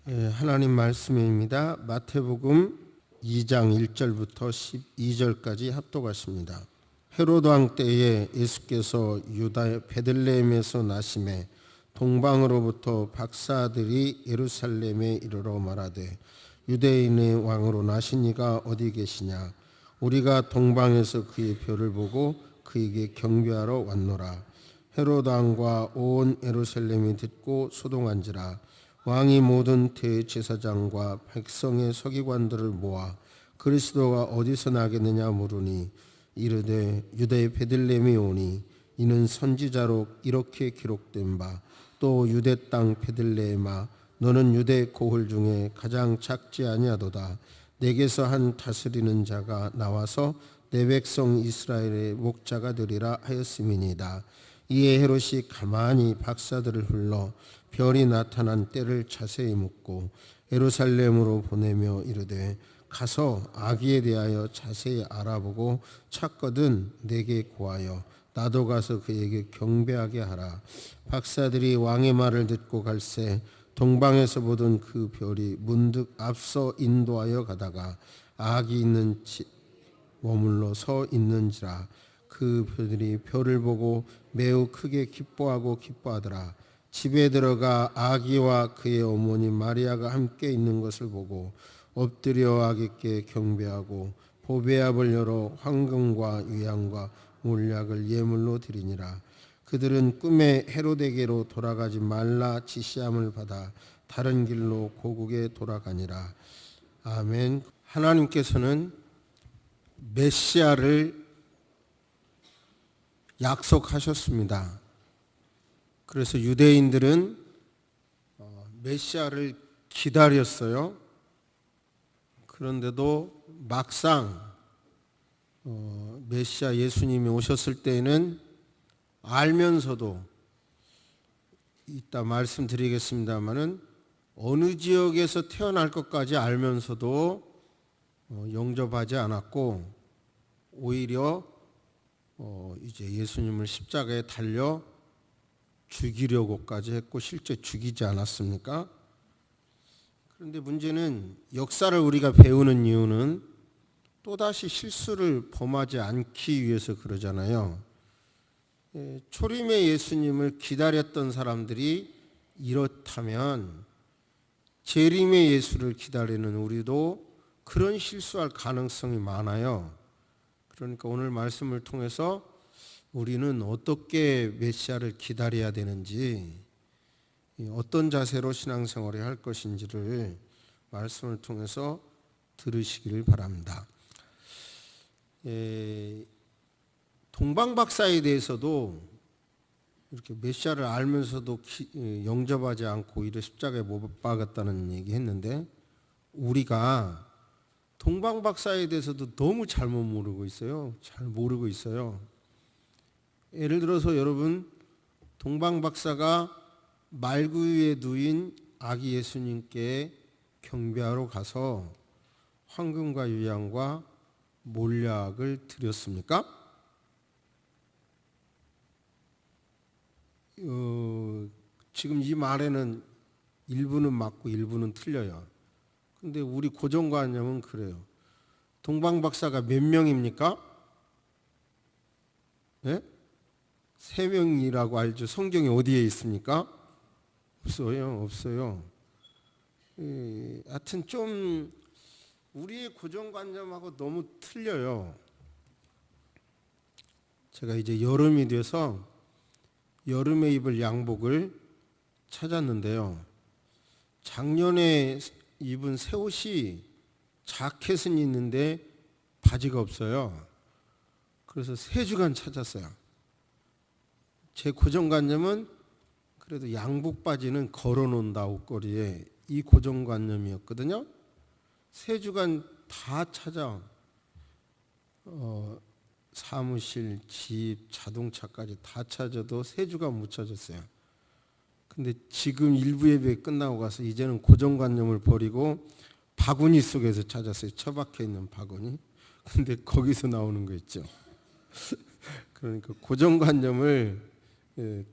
하나님 말씀입니다. 마태복음 2장 1절부터 12절까지 합독하십니다. 헤로드 왕 때에 예수께서 유다의 베들레헴에서 나심에 동방으로부터 박사들이 예루살렘에 이르러 말하되 유대인의 왕으로 나신 이가 어디 계시냐? 우리가 동방에서 그의 표를 보고 그에게 경배하러 왔노라. 헤로드 왕과 온 예루살렘이 듣고 소동한지라. 왕이 모든 대제사장과 백성의 서기관들을 모아 그리스도가 어디서 나겠느냐 물으니 이르되 유대의 베들레헴이 오니 이는 선지자로 이렇게 기록된 바 또 유대 땅 베들레헴아 너는 유대 고을 중에 가장 작지 아니하도다. 내게서 한 다스리는 자가 나와서 내 백성 이스라엘의 목자가 되리라 하였음이니이다. 이에 헤롯이 가만히 박사들을 불러 별이 나타난 때를 자세히 묻고 예루살렘으로 보내며 이르되 가서 아기에 대하여 자세히 알아보고 찾거든 내게 고하여 나도 가서 그에게 경배하게 하라. 박사들이 왕의 말을 듣고 갈새 동방에서 보던 그 별이 문득 앞서 인도하여 가다가 아기 있는 머물러 서 있는지라. 그 별들이 별을 보고 매우 크게 기뻐하더라. 집에 들어가 아기와 그의 어머니 마리아가 함께 있는 것을 보고 엎드려 아기께 경배하고 보배압을 열어 황금과 유향과 몰약을 예물로 드리니라. 그들은 꿈에 헤로데게로 돌아가지 말라 지시함을 받아 다른 길로 고국에 돌아가니라. 아멘. 하나님께서는 메시아를 약속하셨습니다. 그래서 유대인들은 메시아를 기다렸어요. 그런데도 막상 메시아 예수님이 오셨을 때에는 알면서도 이따 말씀드리겠습니다마는 어느 지역에서 태어날 것까지 알면서도 영접하지 않았고 오히려 이제 예수님을 십자가에 달려 죽이려고까지 했고 실제 죽이지 않았습니까? 그런데 문제는 역사를 우리가 배우는 이유는 또다시 실수를 범하지 않기 위해서 그러잖아요. 초림의 예수님을 기다렸던 사람들이 이렇다면 재림의 예수를 기다리는 우리도 그런 실수할 가능성이 많아요. 그러니까 오늘 말씀을 통해서 우리는 어떻게 메시아를 기다려야 되는지, 어떤 자세로 신앙생활을 할 것인지를 말씀을 통해서 들으시기를 바랍니다. 동방박사에 대해서도 이렇게 메시아를 알면서도 영접하지 않고 이래 십자가에 못 박았다는 얘기 했는데 우리가 동방박사에 대해서도 너무 잘못 모르고 있어요. 잘 모르고 있어요. 예를 들어서 여러분 동방박사가 말구유에 누인 아기 예수님께 경배하러 가서 황금과 유향과 몰약을 드렸습니까? 지금 이 말에는 일부는 맞고 일부는 틀려요. 근데 우리 고정관념은 그래요. 동방박사가 몇 명입니까? 네? 3명이라고 알죠. 성경에 어디에 있습니까? 없어요. 하여튼 좀 우리의 고정관념하고 너무 틀려요. 제가 이제 여름이 돼서 여름에 입을 양복을 찾았는데요. 작년에 입은 새 옷이 자켓은 있는데 바지가 없어요. 그래서 3주간 찾았어요. 제 고정관념은 그래도 양복 바지는 걸어놓는다 옷걸이에 이 고정관념이었거든요. 3주간 다 찾아 사무실, 집, 자동차까지 다 찾아도 3주간 못 찾았어요. 근데 지금 일부 예배 끝나고 가서 이제는 고정관념을 버리고 바구니 속에서 찾았어요. 처박혀 있는 바구니. 근데 거기서 나오는 거 있죠. 그러니까 고정관념을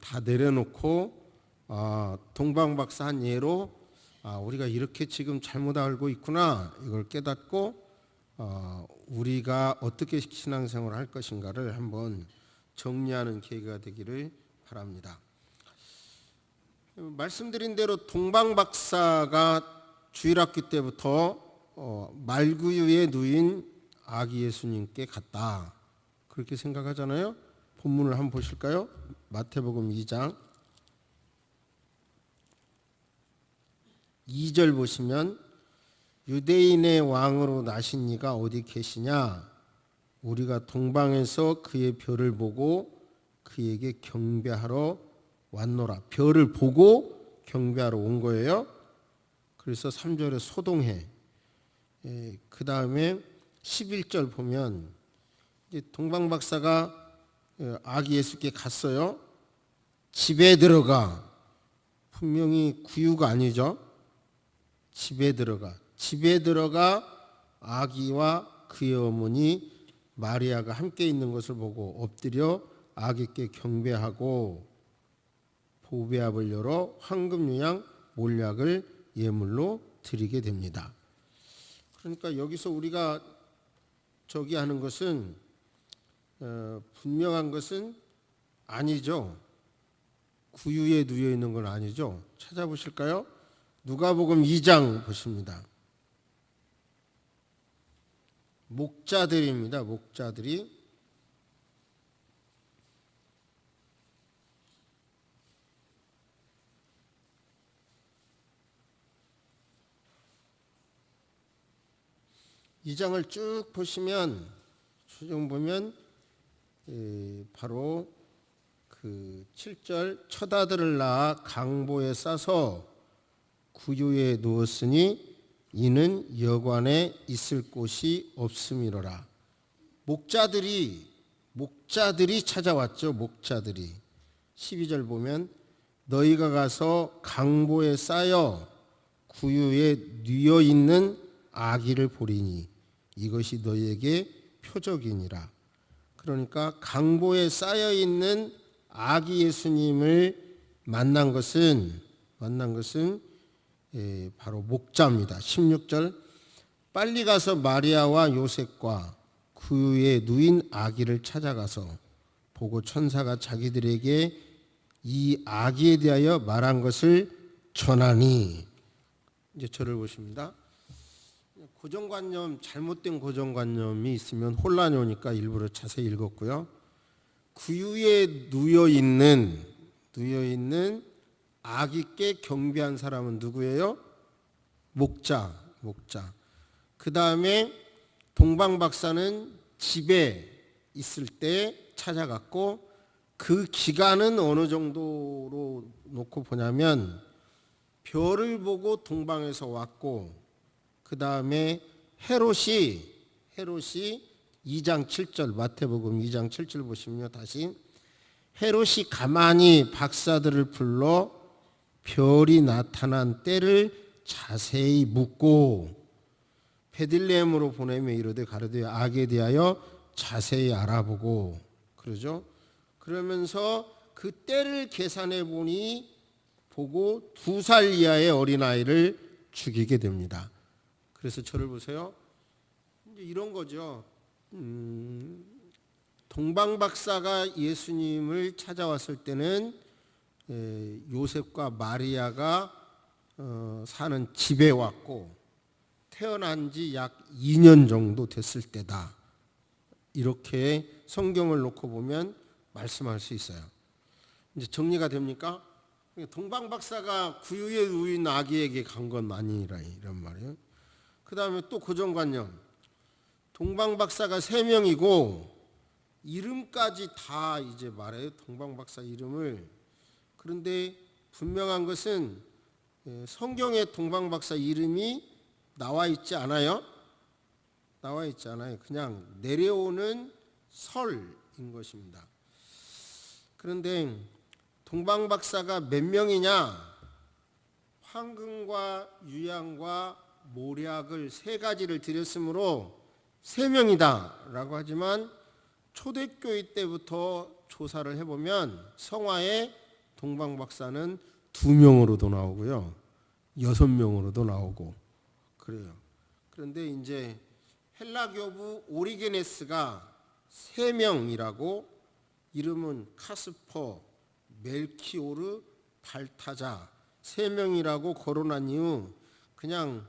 다 내려놓고 동방박사 한 예로 우리가 이렇게 지금 잘못 알고 있구나, 이걸 깨닫고 우리가 어떻게 신앙생활을 할 것인가를 한번 정리하는 계기가 되기를 바랍니다. 말씀드린 대로 동방박사가 주일학교 때부터 말구유에 누인 아기 예수님께 갔다, 그렇게 생각하잖아요. 본문을 한번 보실까요? 마태복음 2장 2절 보시면, 유대인의 왕으로 나신 이가 어디 계시냐? 우리가 동방에서 그의 별을 보고 그에게 경배하러 왔노라. 별을 보고 경배하러 온 거예요. 그래서 3절에 소동해. 그 다음에 11절 보면 이제 동방박사가 아기 예수께 갔어요. 집에 들어가. 분명히 구유가 아니죠. 집에 들어가 아기와 그의 어머니 마리아가 함께 있는 것을 보고 엎드려 아기께 경배하고 보배압을 열어 황금 유향 몰약을 예물로 드리게 됩니다. 그러니까 여기서 우리가 하는 것은 분명한 것은 아니죠. 구유에 누워 있는 건 아니죠. 찾아보실까요? 누가복음 2장 보십니다. 목자들입니다. 목자들이 이 장을 쭉 보시면 초정 보면 바로 그 7절, 첫 아들을 낳아 강보에 싸서 구유에 누웠으니 이는 여관에 있을 곳이 없음이로라. 목자들이 찾아왔죠. 목자들이 12절 보면 너희가 가서 강보에 쌓여 구유에 뉘어 있는 아기를 보리니 이것이 너희에게 표적이니라. 그러니까 강보에 쌓여 있는 아기 예수님을 만난 것은 바로 목자입니다. 16절, 빨리 가서 마리아와 요셉과 구유에 누인 아기를 찾아가서 보고 천사가 자기들에게 이 아기에 대하여 말한 것을 전하니. 이제 저를 보십니다. 고정관념, 잘못된 고정관념이 있으면 혼란이 오니까 일부러 자세히 읽었고요. 구유에 누워 있는 아기께 경배한 사람은 누구예요? 목자. 그 다음에 동방박사는 집에 있을 때 찾아갔고, 그 기간은 어느 정도로 놓고 보냐면 별을 보고 동방에서 왔고, 그 다음에 헤롯이 2장 7절, 마태복음 2장 7절 보시면요, 다시 헤롯이 가만히 박사들을 불러 별이 나타난 때를 자세히 묻고 베들레헴으로 보내며 이르되 가로되 아기에 대하여 자세히 알아보고, 그러죠. 그러면서 그 때를 계산해 보고 2살 이하의 어린아이를 죽이게 됩니다. 그래서 저를 보세요. 이제 이런 거죠. 동방박사가 예수님을 찾아왔을 때는 요셉과 마리아가 사는 집에 왔고, 태어난 지 약 2년 정도 됐을 때다. 이렇게 성경을 놓고 보면 말씀할 수 있어요. 이제 정리가 됩니까? 동방박사가 구유에 누인 아기에게 간 건 아니라 이런 말이에요. 그 다음에 또 고정관념. 동방박사가 3명이고 이름까지 다 이제 말해요. 동방박사 이름을. 그런데 분명한 것은 성경에 동방박사 이름이 나와 있지 않아요. 그냥 내려오는 설인 것입니다. 그런데 동방박사가 몇 명이냐? 황금과 유향과 몰약을 3가지를 드렸으므로 3명이다 라고 하지만 초대교회 때부터 조사를 해보면 성화에 동방박사는 2명으로도 나오고요, 6명으로도 나오고 그래요. 그런데 이제 헬라 교부 오리게네스가 3명이라고 이름은 카스퍼, 멜키오르, 발타자 3명이라고 거론한 이유 그냥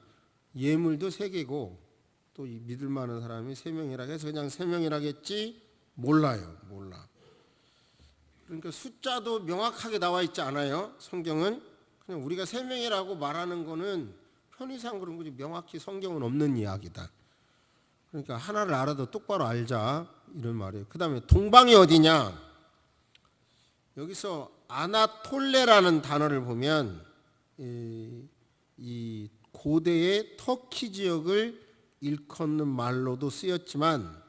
예물도 3개고 또 믿을 만한 사람이 3명이라 해서 그냥 3명이라겠지 몰라요. 몰라. 그러니까 숫자도 명확하게 나와 있지 않아요. 성경은 그냥 우리가 3명이라고 말하는 거는 편의상 그런 거지 명확히 성경은 없는 이야기다. 그러니까 하나를 알아도 똑바로 알자 이런 말이에요. 그 다음에 동방이 어디냐? 여기서 아나톨레라는 단어를 보면 이 고대의 터키 지역을 일컫는 말로도 쓰였지만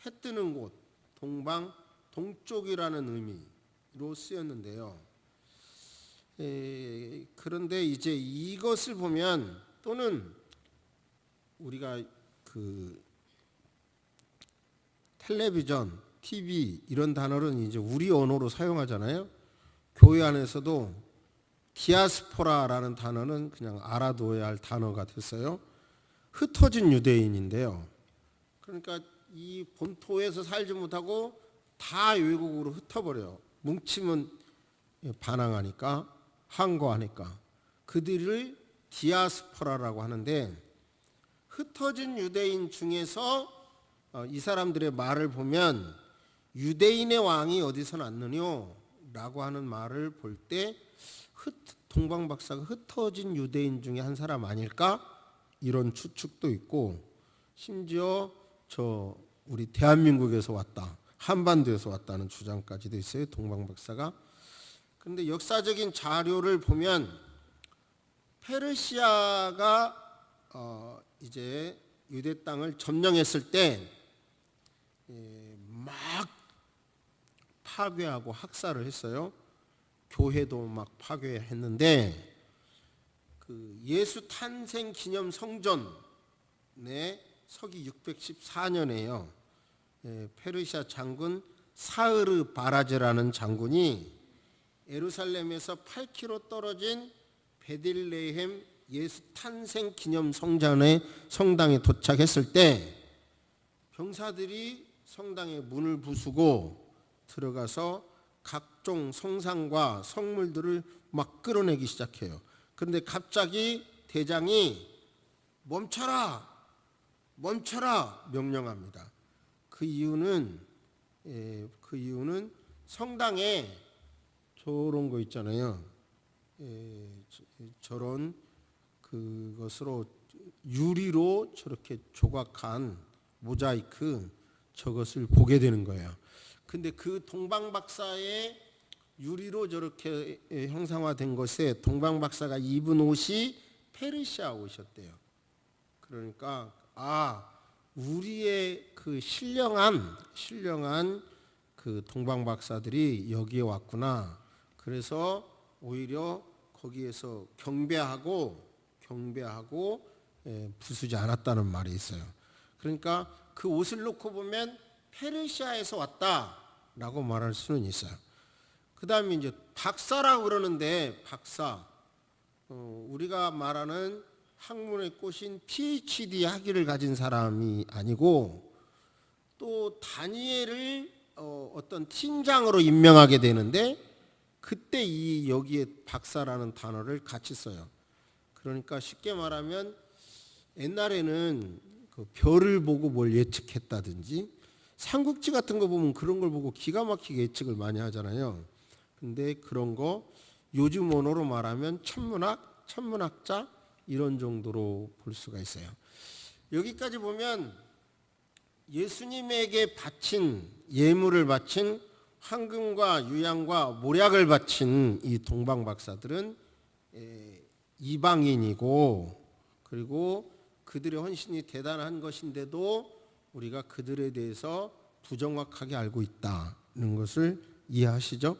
해 뜨는 곳, 동방, 동쪽이라는 의미로 쓰였는데요. 그런데 이제 이것을 보면 또는 우리가 그 텔레비전, TV 이런 단어는 이제 우리 언어로 사용하잖아요. 교회 안에서도 디아스포라라는 단어는 그냥 알아둬야 할 단어가 됐어요. 흩어진 유대인인데요. 그러니까 이 본토에서 살지 못하고 다 외국으로 흩어버려요. 뭉치면 반항하니까 항거하니까 그들을 디아스포라라고 하는데 흩어진 유대인 중에서 이 사람들의 말을 보면 유대인의 왕이 어디서 났느뇨? 라고 하는 말을 볼 때 동방박사가 흩어진 유대인 중에 한 사람 아닐까? 이런 추측도 있고 심지어 우리 대한민국에서 왔다. 한반도에서 왔다는 주장까지도 있어요. 동방박사가. 그런데 역사적인 자료를 보면 페르시아가 이제 유대 땅을 점령했을 때 막 파괴하고 학살을 했어요. 교회도 막 파괴했는데 그 예수 탄생 기념 성전에 서기 614년에요. 페르시아 장군 사흐르 바라제라는 장군이 예루살렘에서 8km 떨어진 베들레헴 예수 탄생 기념 성당에 도착했을 때 병사들이 성당의 문을 부수고 들어가서 각종 성상과 성물들을 막 끌어내기 시작해요. 그런데 갑자기 대장이 멈춰라 명령합니다. 그 이유는 성당에 저런 거 있잖아요. 저런 그것으로 유리로 저렇게 조각한 모자이크 저것을 보게 되는 거예요. 근데 그 동방박사의 유리로 저렇게 형상화된 것에 동방박사가 입은 옷이 페르시아 옷이었대요. 그러니까 우리의 그 신령한 그 동방박사들이 여기에 왔구나. 그래서 오히려 거기에서 경배하고 부수지 않았다는 말이 있어요. 그러니까 그 옷을 놓고 보면 페르시아에서 왔다라고 말할 수는 있어요. 그 다음에 이제 박사라고 그러는데 박사, 우리가 말하는 학문의 꽃인 PhD 학위를 가진 사람이 아니고 또 다니엘을 어떤 팀장으로 임명하게 되는데 그때 여기에 박사라는 단어를 같이 써요. 그러니까 쉽게 말하면 옛날에는 그 별을 보고 뭘 예측했다든지 삼국지 같은 거 보면 그런 걸 보고 기가 막히게 예측을 많이 하잖아요. 근데 그런 거 요즘 언어로 말하면 천문학자 이런 정도로 볼 수가 있어요. 여기까지 보면 예수님에게 바친 예물을 바친 황금과 유향과 모략을 바친 이 동방박사들은 이방인이고 그리고 그들의 헌신이 대단한 것인데도 우리가 그들에 대해서 부정확하게 알고 있다는 것을 이해하시죠?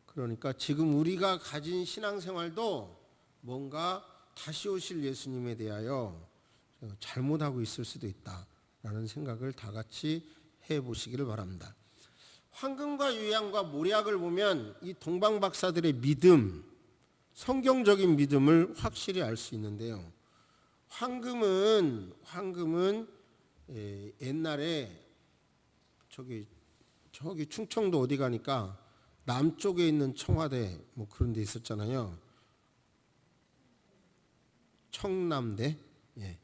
그러니까 지금 우리가 가진 신앙생활도 뭔가 다시 오실 예수님에 대하여 잘못하고 있을 수도 있다라는 생각을 다 같이 해보시기를 바랍니다. 황금과 유향과 모략을 보면 이 동방박사들의 믿음, 성경적인 믿음을 확실히 알 수 있는데요. 황금은 옛날에 저기 충청도 어디 가니까 남쪽에 있는 청와대 뭐 그런 데 있었잖아요. 청남대. 예.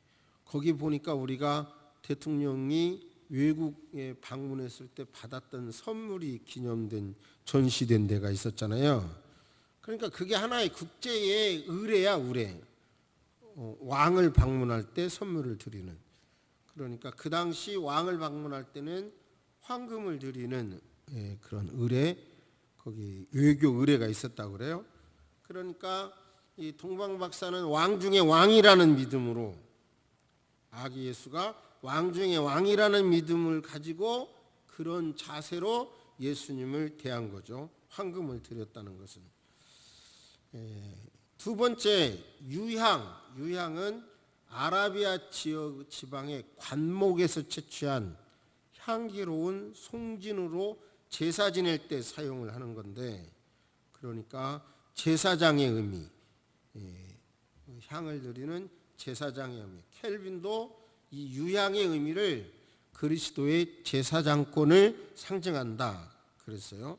거기 보니까 우리가 대통령이 외국에 방문했을 때 받았던 선물이 기념된 전시된 데가 있었잖아요. 그러니까 그게 하나의 국제의 의례야, 의례. 왕을 방문할 때 선물을 드리는. 그러니까 그 당시 왕을 방문할 때는 황금을 드리는 그런 의례, 거기 외교 의례가 있었다고 그래요. 그러니까 이 동방 박사는 왕 중의 왕이라는 믿음으로, 아기 예수가 왕 중의 왕이라는 믿음을 가지고 그런 자세로 예수님을 대한 거죠. 황금을 드렸다는 것은. 두 번째, 유향은 아라비아 지역 지방의 관목에서 채취한 향기로운 송진으로 제사 지낼 때 사용을 하는 건데, 그러니까 제사장의 의미, 향을 드리는 제사장의 의미. 켈빈도 이 유향의 의미를 그리스도의 제사장권을 상징한다 그랬어요.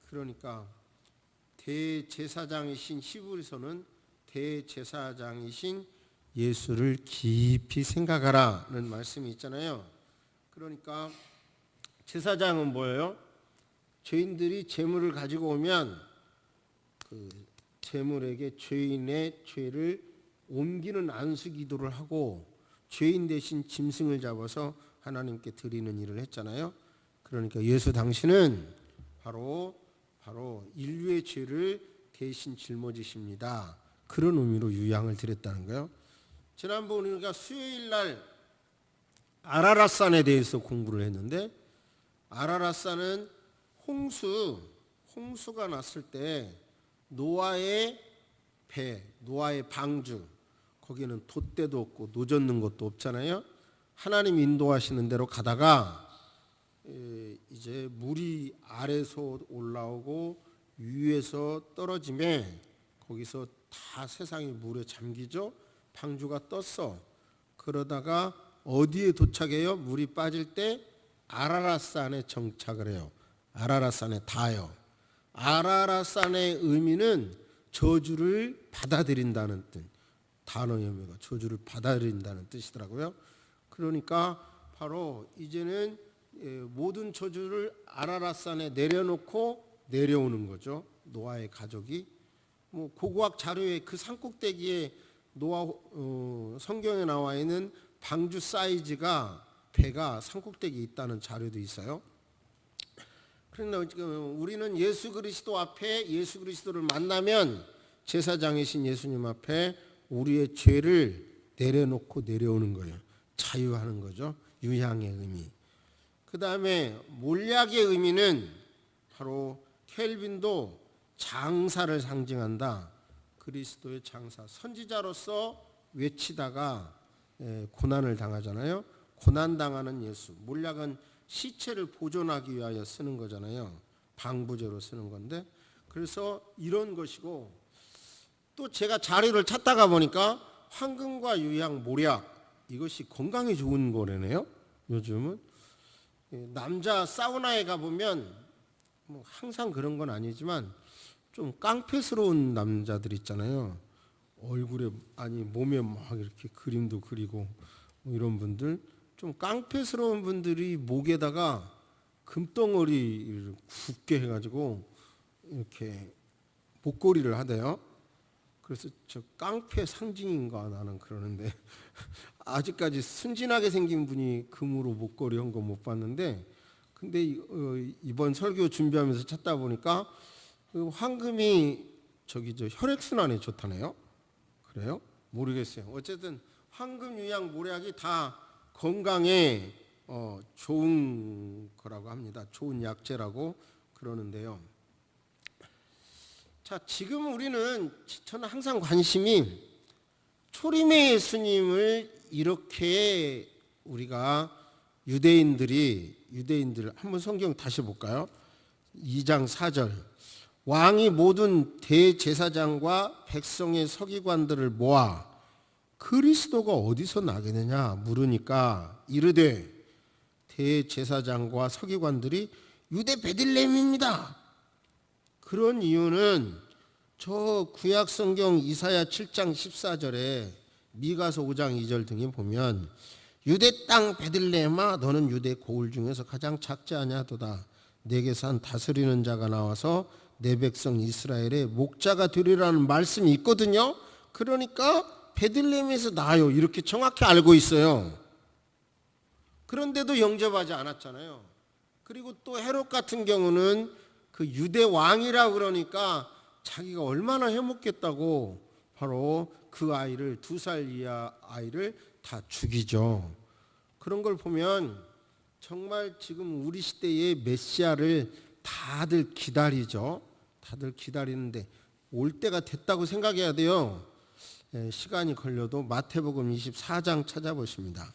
그러니까 대제사장이신 히브리서는 대제사장이신 예수를 깊이 생각하라는 말씀이 있잖아요. 그러니까 제사장은 뭐예요? 죄인들이 제물을 가지고 오면 그 제물에게 죄인의 죄를 옮기는 안수기도를 하고 죄인 대신 짐승을 잡아서 하나님께 드리는 일을 했잖아요. 그러니까 예수 당신은 바로 인류의 죄를 대신 짊어지십니다. 그런 의미로 유향을 드렸다는 거예요. 지난번 우리가 수요일 날 아라랏산에 대해서 공부를 했는데, 아라랏산은 홍수가 났을 때 노아의 배, 노아의 방주, 거기는 돛대도 없고 노젓는 것도 없잖아요. 하나님 인도하시는 대로 가다가 이제 물이 아래서 올라오고 위에서 떨어지면 거기서 다 세상이 물에 잠기죠. 방주가 떴어. 그러다가 어디에 도착해요? 물이 빠질 때 아라랏산에 정착을 해요. 아라랏산에 닿아요. 아라랏산의 의미는 저주를 받아들인다는 뜻. 단어의 의미가 저주를 받아들인다는 뜻이더라고요. 그러니까 바로 이제는 모든 저주를 아라랏산에 내려놓고 내려오는 거죠. 노아의 가족이. 뭐 고고학 자료에 그 산꼭대기에 노아 성경에 나와 있는 방주 사이즈가 배가 산꼭대기에 있다는 자료도 있어요. 그런데 우리는 예수 그리스도 앞에, 예수 그리스도를 만나면 제사장이신 예수님 앞에 우리의 죄를 내려놓고 내려오는 거예요. 자유하는 거죠. 유향의 의미. 그 다음에 몰약의 의미는 바로 켈빈도 장사를 상징한다. 그리스도의 장사. 선지자로서 외치다가 고난을 당하잖아요. 고난당하는 예수. 몰약은 시체를 보존하기 위하여 쓰는 거잖아요. 방부제로 쓰는 건데, 그래서 이런 것이고, 또 제가 자료를 찾다가 보니까 황금과 유향, 몰약, 이것이 건강에 좋은 거래네요. 요즘은 남자 사우나에 가보면 뭐 항상 그런 건 아니지만 좀 깡패스러운 남자들 있잖아요. 얼굴에 아니 몸에 막 이렇게 그림도 그리고 뭐 이런 분들, 좀 깡패스러운 분들이 목에다가 금덩어리를 굵게 해가지고 이렇게 목걸이를 하대요. 그래서 저 깡패 상징인가 나는 그러는데 아직까지 순진하게 생긴 분이 금으로 목걸이 한 거 못 봤는데, 근데 이번 설교 준비하면서 찾다 보니까 그 황금이 저 혈액순환에 좋다네요. 그래요? 모르겠어요. 어쨌든 황금, 유향, 몰약이 다 건강에 좋은 거라고 합니다. 좋은 약재라고 그러는데요. 자, 지금 저는 항상 관심이 초림의 예수님을 이렇게 우리가 유대인들 한번 성경 다시 볼까요? 2장 4절. 왕이 모든 대제사장과 백성의 서기관들을 모아 그리스도가 어디서 나겠느냐 물으니까 이르되 대제사장과 서기관들이 유대 베들레헴입니다. 그런 이유는 저 구약 성경 이사야 7장 14절에 미가서 5장 2절 등에 보면 유대 땅 베들레헴아 너는 유대 고을 중에서 가장 작지 아니하도다. 내게서 한 다스리는 자가 나와서 내 백성 이스라엘의 목자가 되리라는 말씀이 있거든요. 그러니까 베들레헴에서 나요 이렇게 정확히 알고 있어요. 그런데도 영접하지 않았잖아요. 그리고 또 헤롯 같은 경우는 그 유대 왕이라 그러니까 자기가 얼마나 해먹겠다고 바로 그 아이를 2살 이하 아이를 다 죽이죠. 그런 걸 보면 정말 지금 우리 시대의 메시아를 다들 기다리죠. 다들 기다리는데 올 때가 됐다고 생각해야 돼요. 시간이 걸려도 마태복음 24장 찾아보십니다.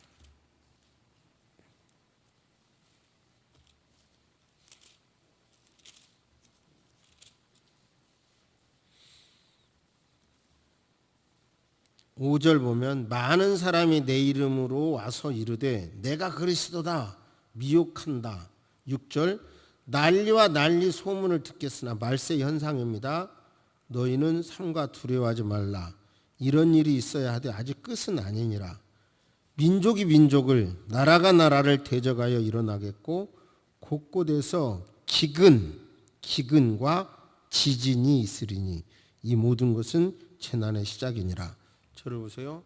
오 절 보면 많은 사람이 내 이름으로 와서 이르되 내가 그리스도다 미혹한다. 6절 난리와 난리 소문을 듣겠으나 말세 현상입니다. 너희는 삼가 두려워하지 말라. 이런 일이 있어야 하되 아직 끝은 아니니라. 민족이 민족을 나라가 나라를 대적하여 일어나겠고 곳곳에서 기근과 지진이 있으리니 이 모든 것은 재난의 시작이니라. 저를 보세요.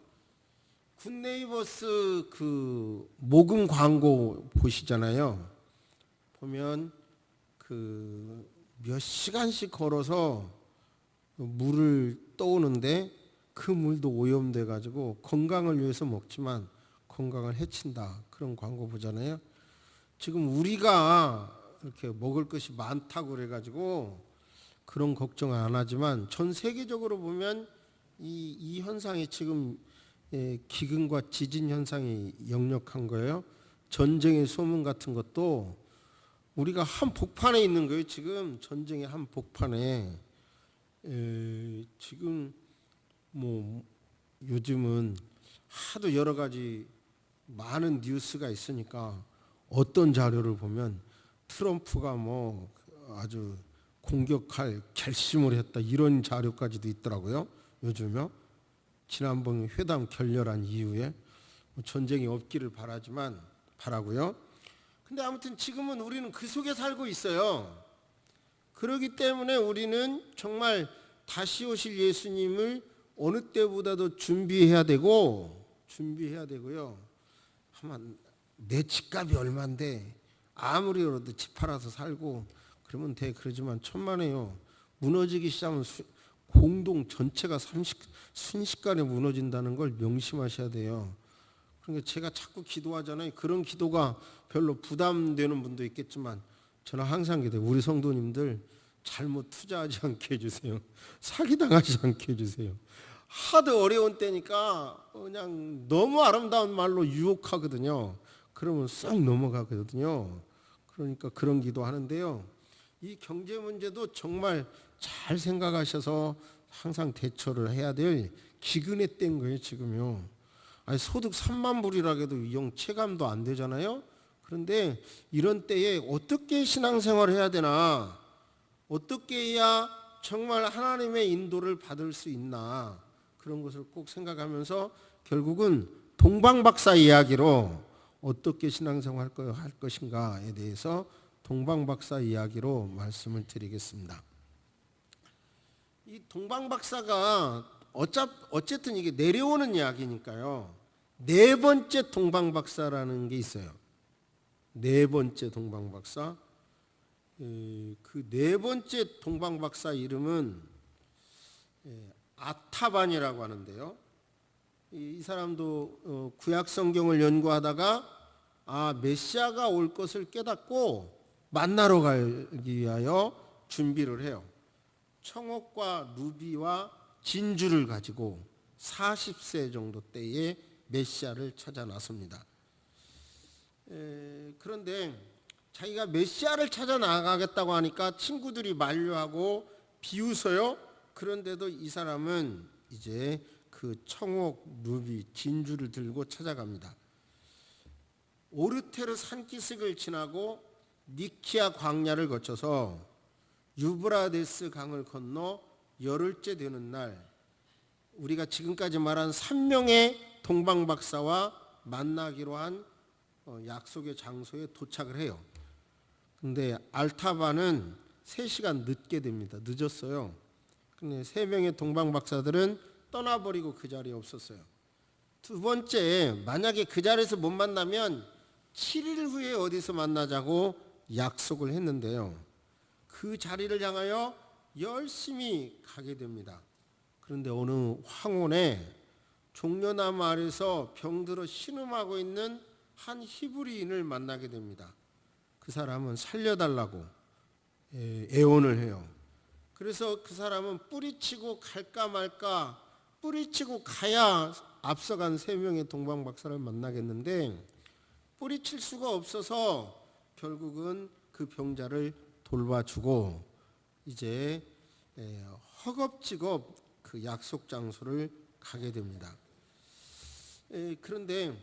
굿네이버스 그 모금 광고 보시잖아요. 보면 그 몇 시간씩 걸어서 물을 떠오는데 그 물도 오염돼 가지고 건강을 위해서 먹지만 건강을 해친다. 그런 광고 보잖아요. 지금 우리가 이렇게 먹을 것이 많다고 그래 가지고 그런 걱정 안 하지만 전 세계적으로 보면 이 현상이 지금 기근과 지진 현상이 역력한 거예요. 전쟁의 소문 같은 것도 우리가 한복판에 있는 거예요. 지금 전쟁의 한복판에 지금 뭐 요즘은 하도 여러 가지 많은 뉴스가 있으니까 어떤 자료를 보면 트럼프가 뭐 아주 공격할 결심을 했다 이런 자료까지도 있더라고요. 요즘요. 지난번 회담 결렬한 이후에 전쟁이 없기를 바라고요. 근데 아무튼 지금은 우리는 그 속에 살고 있어요. 그렇기 때문에 우리는 정말 다시 오실 예수님을 어느 때보다도 준비해야 되고요. 하면 내 집값이 얼마인데 아무리 그래도 집 팔아서 살고 그러면 돼. 그러지만 천만에요. 무너지기 시작하면 공동 전체가 순식간에 무너진다는 걸 명심하셔야 돼요. 그러니까 제가 자꾸 기도하잖아요. 그런 기도가 별로 부담되는 분도 있겠지만 저는 항상 기도해요. 우리 성도님들 잘못 투자하지 않게 해주세요. 사기당하지 않게 해주세요. 하도 어려운 때니까 그냥 너무 아름다운 말로 유혹하거든요. 그러면 쏙 넘어가거든요. 그러니까 그런 기도하는데요. 이 경제 문제도 정말 잘 생각하셔서 항상 대처를 해야 될 기근의 때인 거예요. 지금요. 아니 소득 3만 불이라 해도 영 체감도 안 되잖아요. 그런데 이런 때에 어떻게 신앙생활을 해야 되나, 어떻게 해야 정말 하나님의 인도를 받을 수 있나, 그런 것을 꼭 생각하면서 결국은 동방박사 이야기로 어떻게 신앙생활 할 것인가에 대해서 동방박사 이야기로 말씀을 드리겠습니다. 이 동방박사가 어쨌든 이게 내려오는 이야기니까요. 네 번째 동방박사라는 게 있어요. 네 번째 동방박사. 그 네 번째 동방박사 이름은 아타반이라고 하는데요. 이 사람도 구약 성경을 연구하다가 메시아가 올 것을 깨닫고 만나러 가기 위하여 준비를 해요. 청옥과 루비와 진주를 가지고 40세 정도 때에 메시아를 찾아 나섭니다. 그런데 자기가 메시아를 찾아 나가겠다고 하니까 친구들이 만류하고 비웃어요. 그런데도 이 사람은 이제 그 청옥, 루비, 진주를 들고 찾아갑니다. 오르테르 산기슭을 지나고 니키아 광야를 거쳐서 유브라데스 강을 건너 열흘째 되는 날, 우리가 지금까지 말한 3명의 동방박사와 만나기로 한 약속의 장소에 도착을 해요. 근데 알타바는 3시간 늦게 됩니다. 늦었어요. 근데 3명의 동방박사들은 떠나버리고 그 자리에 없었어요. 두 번째, 만약에 그 자리에서 못 만나면 7일 후에 어디서 만나자고 약속을 했는데요. 그 자리를 향하여 열심히 가게 됩니다. 그런데 어느 황혼에 종려나무 아래서 병들어 신음하고 있는 한 히브리인을 만나게 됩니다. 그 사람은 살려달라고 애원을 해요. 그래서 그 사람은 뿌리치고 갈까 말까, 뿌리치고 가야 앞서간 3명의 동방박사를 만나겠는데 뿌리칠 수가 없어서 결국은 그 병자를 돌봐주고 이제 허겁지겁 그 약속 장소를 가게 됩니다. 그런데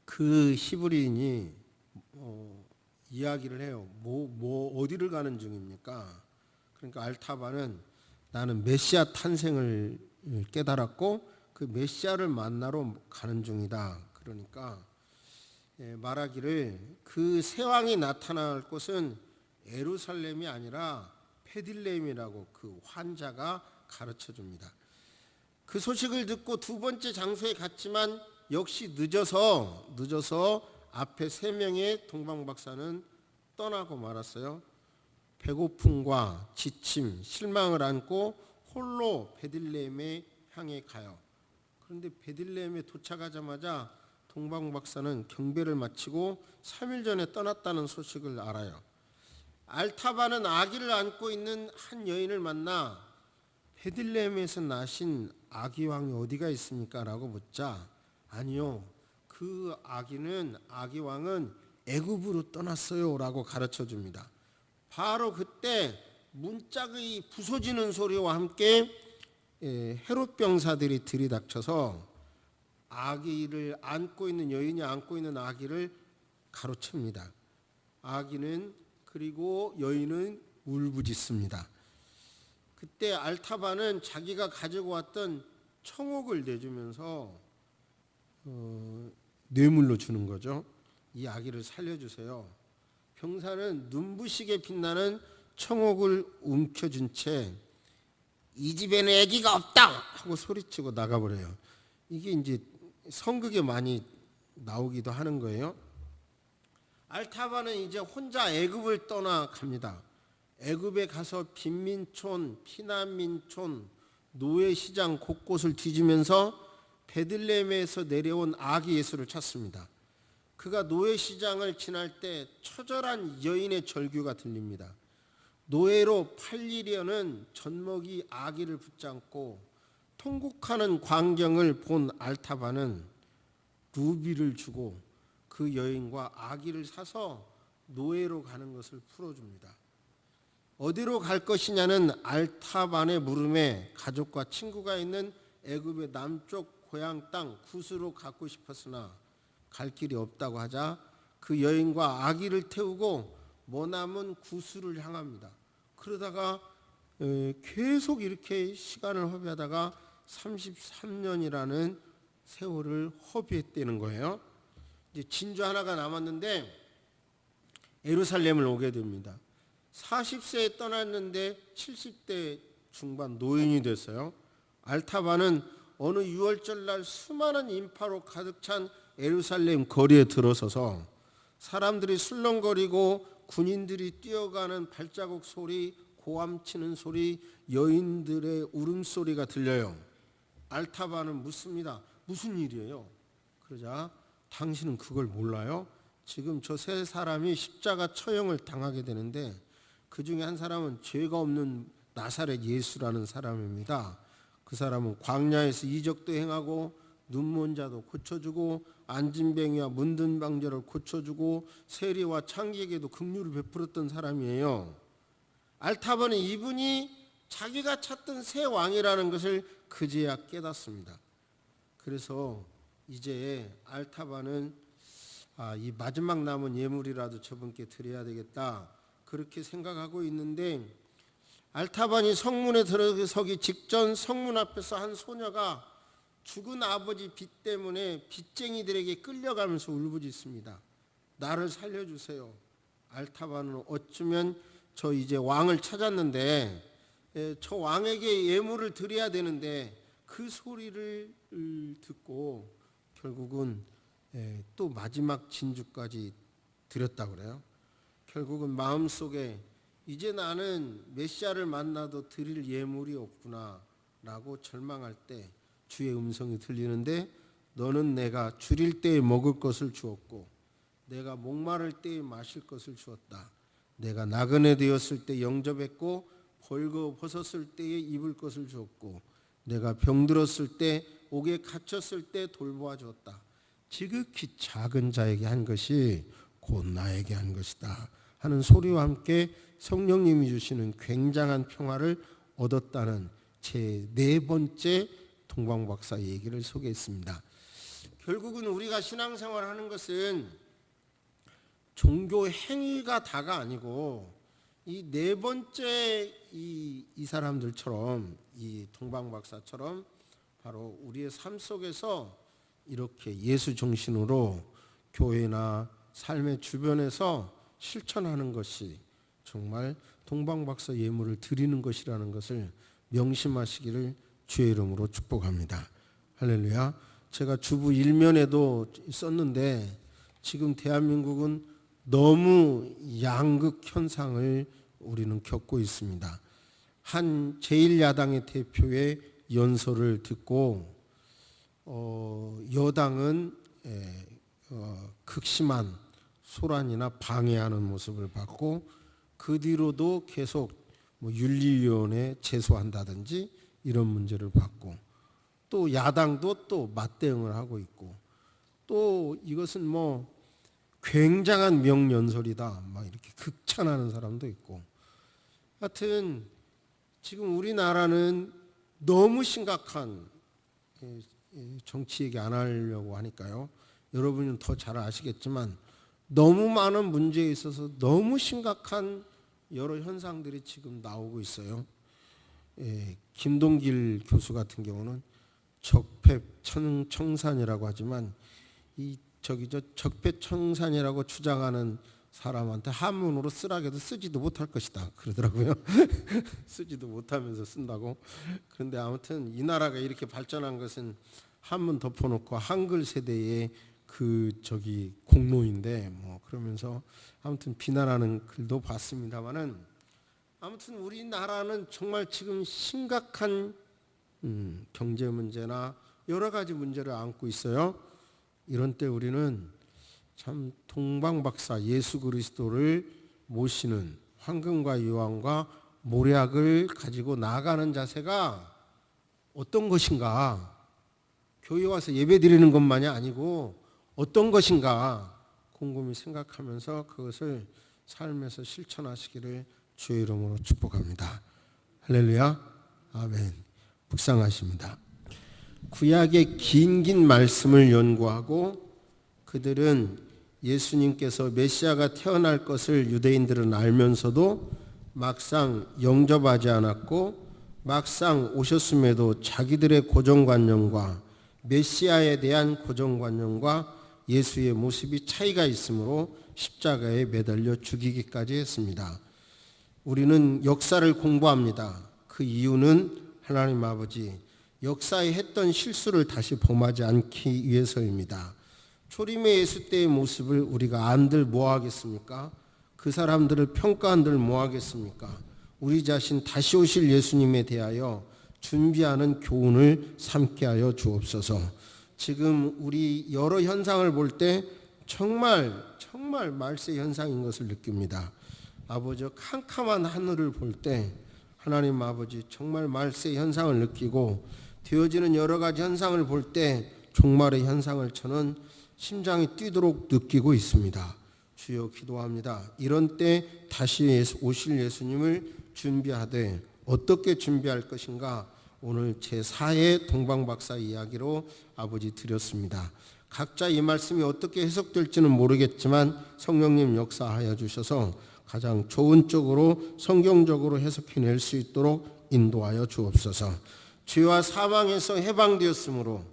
그 히브리인이 이야기를 해요. 어디를 가는 중입니까? 그러니까 알타바는 나는 메시아 탄생을 깨달았고 그 메시아를 만나러 가는 중이다. 그러니까 말하기를 그 새 왕이 나타날 곳은 예루살렘이 아니라 베들레헴이라고 그 환자가 가르쳐 줍니다. 그 소식을 듣고 두 번째 장소에 갔지만 역시 늦어서 앞에 3명의 동방박사는 떠나고 말았어요. 배고픔과 지침, 실망을 안고 홀로 베들레헴에 향해 가요. 그런데 베들레헴에 도착하자마자 동방박사는 경배를 마치고 3일 전에 떠났다는 소식을 알아요. 알타바는 아기를 안고 있는 한 여인을 만나 베들레헴에서 나신 아기왕이 어디가 있습니까? 라고 묻자 아니요, 그 아기왕은 애굽으로 떠났어요 라고 가르쳐 줍니다. 바로 그때 문짝이 부서지는 소리와 함께 헤롯 병사들이 들이닥쳐서 아기를 안고 있는 여인이 안고 있는 아기를 가로챕니다. 아기는 그리고 여인은 울부짖습니다. 그때 알타바는 자기가 가지고 왔던 청옥을 내주면서 뇌물로 주는 거죠. 이 아기를 살려주세요. 병사는 눈부시게 빛나는 청옥을 움켜쥔 채 이 집에는 아기가 없다 하고 소리치고 나가버려요. 이게 이제 성극에 많이 나오기도 하는 거예요. 알타바는 이제 혼자 애굽을 떠나갑니다. 애굽에 가서 빈민촌, 피난민촌, 노예시장 곳곳을 뒤지면서 베들레헴에서 내려온 아기 예수를 찾습니다. 그가 노예시장을 지날 때 처절한 여인의 절규가 들립니다. 노예로 팔리려는 젖먹이 아기를 붙잡고 통곡하는 광경을 본 알타바는 루비를 주고 그 여인과 아기를 사서 노예로 가는 것을 풀어줍니다. 어디로 갈 것이냐는 알타반의 물음에 가족과 친구가 있는 애굽의 남쪽 고향 땅 구스로 가고 싶었으나 갈 길이 없다고 하자 그 여인과 아기를 태우고 머나먼 구스를 향합니다. 그러다가 계속 이렇게 시간을 허비하다가 33년이라는 세월을 허비했다는 거예요. 이제 진주 하나가 남았는데 예루살렘을 오게 됩니다. 40세에 떠났는데 70대 중반 노인이 됐어요. 알타바는 어느 6월절 날 수많은 인파로 가득 찬 예루살렘 거리에 들어서서 사람들이 술렁거리고 군인들이 뛰어가는 발자국 소리, 고함치는 소리, 여인들의 울음소리가 들려요. 알타바는 묻습니다. 무슨 일이에요? 그러자 당신은 그걸 몰라요? 지금 저 3사람이 십자가 처형을 당하게 되는데 그 중에 한 사람은 죄가 없는 나사렛 예수라는 사람입니다. 그 사람은 광야에서 이적도 행하고 눈먼 자도 고쳐주고 안진뱅이와 문둥병자를 고쳐주고 세리와 창기에게도 긍휼을 베풀었던 사람이에요. 알타바는 이분이 자기가 찾던 새 왕이라는 것을 그제야 깨닫습니다. 그래서 이제 알타바는 이 마지막 남은 예물이라도 저분께 드려야 되겠다 그렇게 생각하고 있는데, 알타반이 성문에 들어서기 직전 성문 앞에서 한 소녀가 죽은 아버지 빚 때문에 빚쟁이들에게 끌려가면서 울부짖습니다. 나를 살려주세요. 알타반은 어쩌면 저 이제 왕을 찾았는데 저 왕에게 예물을 드려야 되는데 그 소리를 듣고 결국은 또 마지막 진주까지 드렸다고 그래요. 결국은 마음속에 이제 나는 메시아를 만나도 드릴 예물이 없구나 라고 절망할 때 주의 음성이 들리는데, 너는 내가 줄일 때에 먹을 것을 주었고 내가 목마를 때에 마실 것을 주었다. 내가 나그네 되었을 때 영접했고 벌거벗었을 때에 입을 것을 주었고 내가 병들었을 때 옥에 갇혔을 때 돌보아 주었다. 지극히 작은 자에게 한 것이 곧 나에게 한 것이다 하는 소리와 함께 성령님이 주시는 굉장한 평화를 얻었다는 제 네 번째 동방박사 얘기를 소개했습니다. 결국은 우리가 신앙생활을 하는 것은 종교 행위가 다가 아니고 이 네 번째 이 사람들처럼, 이 동방박사처럼 바로 우리의 삶 속에서 이렇게 예수 정신으로 교회나 삶의 주변에서 실천하는 것이 정말 동방박사 예물을 드리는 것이라는 것을 명심하시기를 주의 이름으로 축복합니다. 할렐루야. 제가 주부 일면에도 썼는데 지금 대한민국은 너무 양극 현상을 우리는 겪고 있습니다. 한 제1야당의 대표의 연설을 듣고 여당은 극심한 소란이나 방해하는 모습을 봤고, 그 뒤로도 계속 윤리위원회 제소한다든지 이런 문제를 봤고, 또 야당도 또 맞대응을 하고 있고, 또 이것은 굉장한 명연설이다 막 이렇게 극찬하는 사람도 있고, 하여튼 지금 우리나라는 너무 심각한, 정치 얘기 안 하려고 하니까요, 여러분은 더 잘 아시겠지만 너무 많은 문제에 있어서 너무 심각한 여러 현상들이 지금 나오고 있어요. 김동길 교수 같은 경우는 적폐청산이라고 하지만 적폐청산이라고 주장하는 사람한테 한문으로 쓰라고 해도 쓰지도 못할 것이다 그러더라고요. 쓰지도 못하면서 쓴다고. 그런데 아무튼 이 나라가 이렇게 발전한 것은 한문 덮어놓고 한글 세대의 공로인데 그러면서 아무튼 비난하는 글도 봤습니다만은, 아무튼 우리나라는 정말 지금 심각한 경제 문제나 여러 가지 문제를 안고 있어요. 이런 때 우리는 참 동방박사 예수 그리스도를 모시는 황금과 유황과 모략을 가지고 나아가는 자세가 어떤 것인가, 교회 와서 예배 드리는 것만이 아니고 어떤 것인가 곰곰이 생각하면서 그것을 삶에서 실천하시기를 주의 이름으로 축복합니다. 할렐루야. 아멘. 묵상하십니다. 구약의 긴 말씀을 연구하고 그들은 예수님께서 메시아가 태어날 것을 유대인들은 알면서도 막상 영접하지 않았고, 막상 오셨음에도 자기들의 고정관념과 메시아에 대한 고정관념과 예수의 모습이 차이가 있으므로 십자가에 매달려 죽이기까지 했습니다. 우리는 역사를 공부합니다. 그 이유는 하나님 아버지 역사에 했던 실수를 다시 범하지 않기 위해서입니다. 초림의 예수 때의 모습을 우리가 안들 뭐하겠습니까? 그 사람들을 평가한들 뭐하겠습니까? 우리 자신 다시 오실 예수님에 대하여 준비하는 교훈을 삼게 하여 주옵소서. 지금 우리 여러 현상을 볼 때 정말 말세 현상인 것을 느낍니다. 아버지 캄캄한 하늘을 볼 때 하나님 아버지 정말 말세 현상을 느끼고, 되어지는 여러 가지 현상을 볼 때 종말의 현상을 저는 심장이 뛰도록 느끼고 있습니다. 주여 기도합니다. 이런 때 다시 오실 예수님을 준비하되 어떻게 준비할 것인가 오늘 제4회 동방박사 이야기로 아버지 드렸습니다. 각자 이 말씀이 어떻게 해석될지는 모르겠지만 성령님 역사하여 주셔서 가장 좋은 쪽으로 성경적으로 해석해낼 수 있도록 인도하여 주옵소서. 죄와 사망에서 해방되었으므로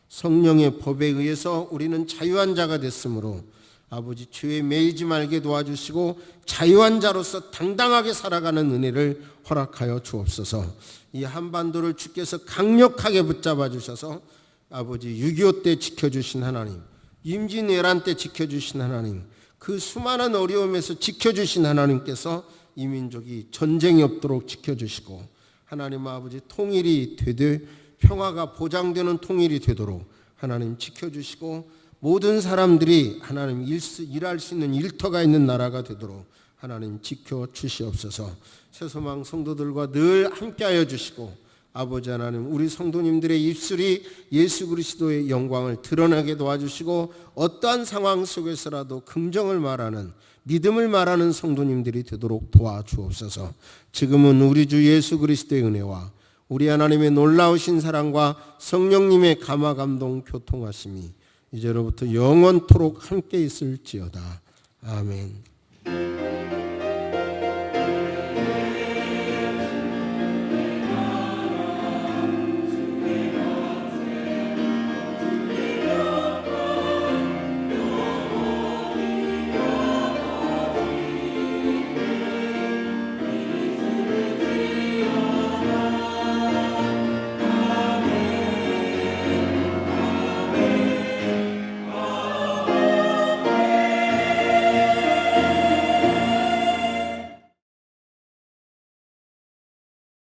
성령의 법에 의해서 우리는 자유한 자가 됐으므로 아버지 죄에 매이지 말게 도와주시고 자유한 자로서 당당하게 살아가는 은혜를 허락하여 주옵소서. 이 한반도를 주께서 강력하게 붙잡아 주셔서 아버지 6.25 때 지켜주신 하나님, 임진왜란 때 지켜주신 하나님, 그 수많은 어려움에서 지켜주신 하나님께서 이 민족이 전쟁이 없도록 지켜주시고 하나님 아버지 통일이 되되 평화가 보장되는 통일이 되도록 하나님 지켜주시고 모든 사람들이 하나님 일할 수 있는 일터가 있는 나라가 되도록 하나님 지켜주시옵소서. 새소망 성도들과 늘 함께하여 주시고 아버지 하나님 우리 성도님들의 입술이 예수 그리스도의 영광을 드러나게 도와주시고 어떠한 상황 속에서라도 긍정을 말하는 믿음을 말하는 성도님들이 되도록 도와주옵소서. 지금은 우리 주 예수 그리스도의 은혜와 우리 하나님의 놀라우신 사랑과 성령님의 감화감동 교통하심이 이제로부터 영원토록 함께 있을지어다. 아멘.